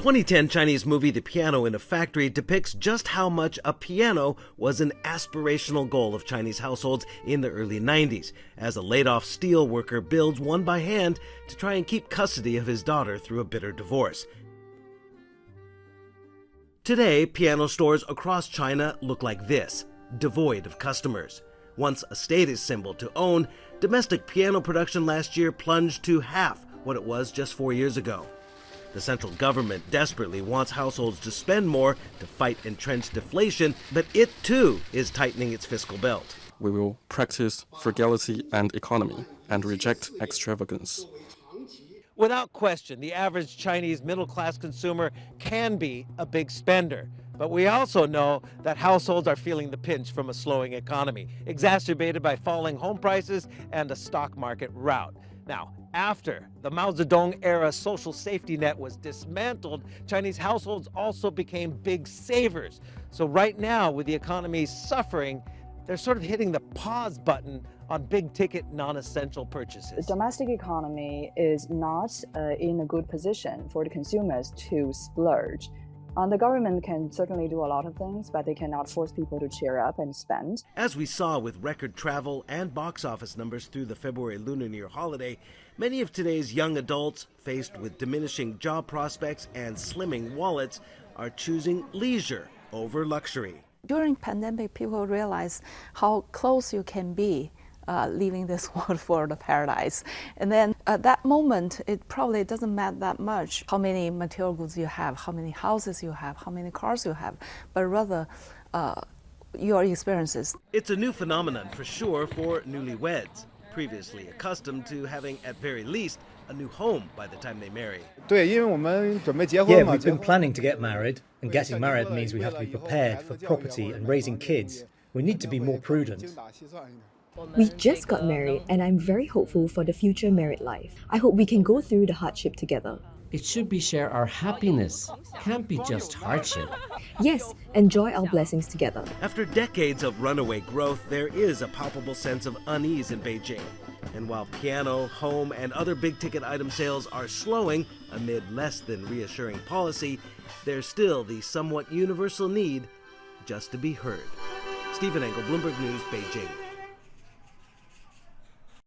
2010 Chinese movie The Piano in a Factory depicts just how much a piano was an aspirational goal of Chinese households in the early 90s, as a laid-off steel worker builds one by hand to try and keep custody of his daughter through a bitter divorce. Today, piano stores across China look like this, devoid of customers. Once a status symbol to own, domestic piano production last year plunged to half what it was just 4 years ago. The central government desperately wants households to spend more to fight entrenched deflation, but it too is tightening its fiscal belt. We will practice frugality and economy and reject extravagance. Without question, the average Chinese middle-class consumer can be a big spender. But we also know that households are feeling the pinch from a slowing economy, exacerbated by falling home prices and a stock market rout. Now, after the Mao Zedong-era social safety net was dismantled, Chinese households also became big savers. So right now, with the economy suffering, they're sort of hitting the pause button on big-ticket, non-essential purchases. The domestic economy is not in a good position for the consumers to splurge. The government can certainly do a lot of things, but they cannot force people to cheer up and spend. As we saw with record travel and box office numbers through the February Lunar New Year holiday, many of today's young adults, faced with diminishing job prospects and slimming wallets, are choosing leisure over luxury. During pandemic, people realize how close you can be leaving this world for the paradise. And then at that moment, it probably doesn't matter that much how many material goods you have, how many houses you have, how many cars you have, but rather your experiences. It's a new phenomenon for sure for newlyweds, previously accustomed to having, at very least, a new home by the time they marry. Yeah, we've been planning to get married, and getting married means we have to be prepared for property and raising kids. We need to be more prudent. We just got married, and I'm very hopeful for the future married life. I hope we can go through the hardship together. It should be share our happiness, can't be just hardship. Yes, enjoy our blessings together. After decades of runaway growth, there is a palpable sense of unease in Beijing. And while piano, home, and other big-ticket item sales are slowing amid less than reassuring policy, there's still the somewhat universal need just to be heard. Stephen Engle, Bloomberg News, Beijing.